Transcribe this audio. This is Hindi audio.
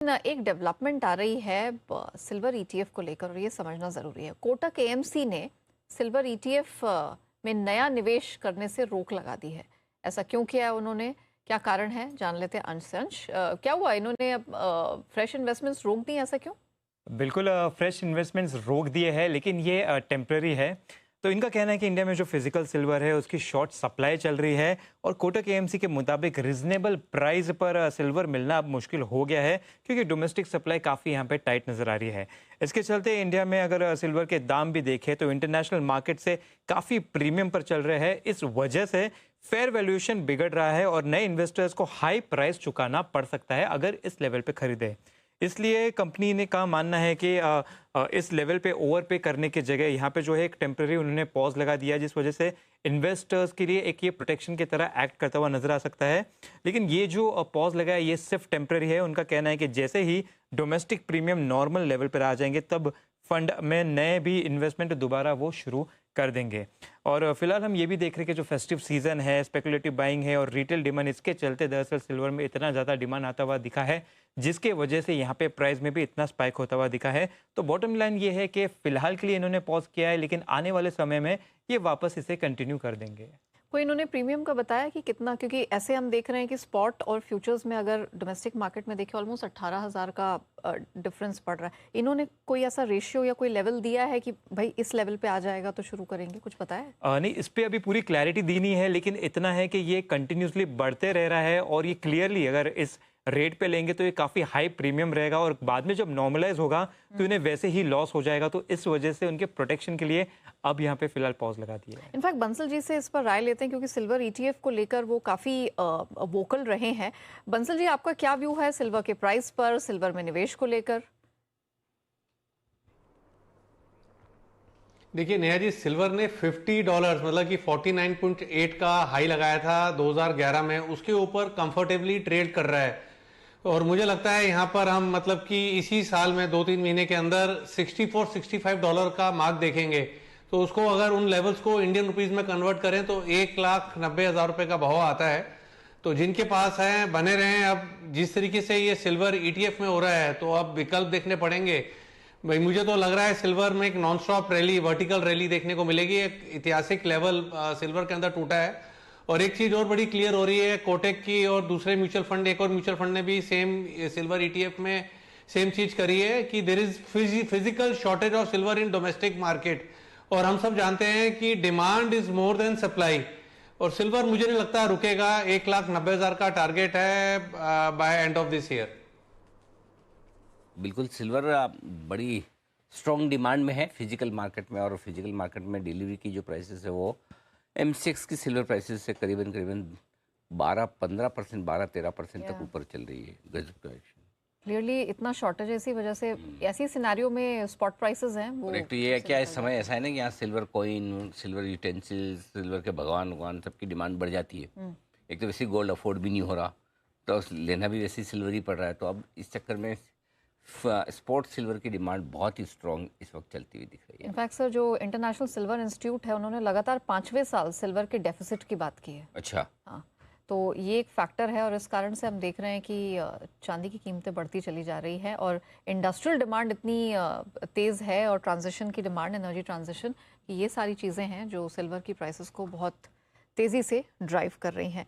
लेकिन एक डेवलपमेंट आ रही है सिल्वर ईटीएफ को लेकर और ये समझना ज़रूरी है। कोटक एएमसी ने सिल्वर ईटीएफ में नया निवेश करने से रोक लगा दी है। ऐसा क्यों किया है उन्होंने, क्या कारण है, जान लेते हैं अंश से। अंश, क्या हुआ, इन्होंने अब फ्रेश इन्वेस्टमेंट्स रोक दी, ऐसा क्यों? बिल्कुल फ्रेश इन्वेस्टमेंट्स रोक दिए हैं, लेकिन ये टेम्पररी है। तो इनका कहना है कि इंडिया में जो फिजिकल सिल्वर है उसकी शॉर्ट सप्लाई चल रही है और कोटक एएमसी के मुताबिक रिजनेबल प्राइस पर सिल्वर मिलना अब मुश्किल हो गया है, क्योंकि डोमेस्टिक सप्लाई काफ़ी यहाँ पे टाइट नज़र आ रही है। इसके चलते इंडिया में अगर सिल्वर के दाम भी देखें तो इंटरनेशनल मार्केट से काफ़ी प्रीमियम पर चल रहे हैं। इस वजह से फेयर वैल्यूएशन बिगड़ रहा है और नए इन्वेस्टर्स को हाई प्राइस चुकाना पड़ सकता है अगर इस लेवल पे खरीदे। इसलिए कंपनी ने का मानना है कि इस लेवल पे ओवर पे करने की जगह यहाँ पे जो है एक टेम्पररी उन्होंने पॉज लगा दिया, जिस वजह से इन्वेस्टर्स के लिए एक ये प्रोटेक्शन की तरह एक्ट करता हुआ नजर आ सकता है। लेकिन ये जो पॉज लगा है ये सिर्फ टेम्पररी है। उनका कहना है कि जैसे ही डोमेस्टिक प्रीमियम नॉर्मल लेवल पर आ जाएंगे तब फंड में नए भी इन्वेस्टमेंट दोबारा वो शुरू कर देंगे। और फिलहाल हम ये भी देख रहे हैं कि जो फेस्टिव सीजन है, स्पेकुलेटिव बाइंग है और रिटेल डिमांड, इसके चलते दरअसल सिल्वर में इतना ज़्यादा डिमांड आता हुआ दिखा है, जिसके वजह से यहाँ पे प्राइस में भी इतना स्पाइक होता हुआ दिखा है। तो बॉटम लाइन ये है कि फिलहाल के लिए इन्होंने पॉज किया है, लेकिन आने वाले समय में ये वापस इसे कंटिन्यू कर देंगे। कोई इन्होंने प्रीमियम का बताया कि कितना, क्योंकि ऐसे हम देख रहे हैं कि स्पॉट और फ्यूचर्स में अगर डोमेस्टिक मार्केट में देखें ऑलमोस्ट 18,000 का डिफरेंस पड़ रहा है। इन्होंने कोई ऐसा रेशियो या कोई लेवल दिया है कि भाई इस लेवल पे आ जाएगा तो शुरू करेंगे, कुछ पता है? नहीं, इस पे अभी पूरी क्लैरिटी दी नहीं है, लेकिन इतना है कि ये कंटिन्यूसली बढ़ते रह रहा है और ये क्लियरली अगर इस रेट पे लेंगे तो ये काफ़ी हाई प्रीमियम रहेगा और बाद में जब नॉर्मलाइज होगा तो इन्हें वैसे ही लॉस हो जाएगा। तो इस वजह से उनके प्रोटेक्शन के लिए अब यहाँ पे फिलहाल पॉज लगा दिया है। इनफैक्ट बंसल जी से इस पर राय लेते हैं, क्योंकि सिल्वर ईटीएफ को लेकर वो काफ़ी वोकल रहे हैं। बंसल जी, आपका क्या व्यू है सिल्वर के प्राइस पर, सिल्वर में निवेश को लेकर? देखिए नेहा जी, सिल्वर ने $50 मतलब कि 49.8 का हाई लगाया था 2011 में, उसके ऊपर कंफर्टेबली ट्रेड कर रहा है। और मुझे लगता है यहाँ पर हम मतलब कि इसी साल में 2-3 महीने के अंदर $64-65 का मार्क देखेंगे। तो उसको अगर उन लेवल्स को इंडियन रुपीज में कन्वर्ट करें तो 1,90,000 रुपए का भाव आता है। तो जिनके पास है बने रहें। अब जिस तरीके से ये सिल्वर ईटीएफ में हो रहा है तो अब विकल्प देखने पड़ेंगे। भाई मुझे तो लग रहा है सिल्वर में एक non stop rally, vertical rally देखने को मिलेगी। एक ऐतिहासिक लेवल सिल्वर के अंदर टूटा है। और एक चीज और बड़ी क्लियर हो रही है, कोटेक की और दूसरे म्यूचुअल फंड, एक और म्यूचुअल फंड ने भी सेम सिल्वर ईटीएफ में सेम चीज करी है कि there is physical shortage of silver in domestic market. और हम सब जानते हैं कि demand is more than supply. और सिल्वर मुझे नहीं लगता रुकेगा। 1,90,000 का टारगेट है by end of this year. बिल्कुल, सिल्वर बड़ी स्ट्रॉन्ग डिमांड में है फिजिकल मार्केट में, और फिजिकल मार्केट में डिलीवरी की जो प्राइसेस है वो एमसीएक्स की सिल्वर प्राइसेस से करीबन 12-15%, 12-13% तक ऊपर चल रही है। गजब का एक्शन। क्लियरली इतना शॉर्टेज इसी वजह से, ऐसी सिनेरियो में स्पॉट प्राइसेस हैं वो। और एक तो ये है क्या, इस समय ऐसा है ना कि यहाँ silver coin, silver utensils, silver के भगवान भगवान सबकी डिमांड बढ़ जाती है। एक तो वैसे गोल्ड अफोर्ड भी नहीं हो रहा, तो लेना भी वैसे सिल्वर ही पड़ रहा है। तो अब इस चक्कर में स्पोर्ट सिल्वर की डिमांड बहुत ही स्ट्रॉन्ग इस वक्त चलती हुई दिख रही है। इनफैक्ट सर, जो इंटरनेशनल सिल्वर इंस्टीट्यूट है उन्होंने लगातार 5वें साल सिल्वर के डेफिसिट की बात की है। अच्छा। हाँ, तो ये एक फैक्टर है और इस कारण से हम देख रहे हैं कि चांदी की कीमतें बढ़ती चली जा रही है और इंडस्ट्रियल डिमांड इतनी तेज़ है और ट्रांजिशन की डिमांड, एनर्जी ट्रांजिशन, ये सारी चीज़ें हैं जो सिल्वर की प्राइसेस को बहुत तेज़ी से ड्राइव कर रही हैं।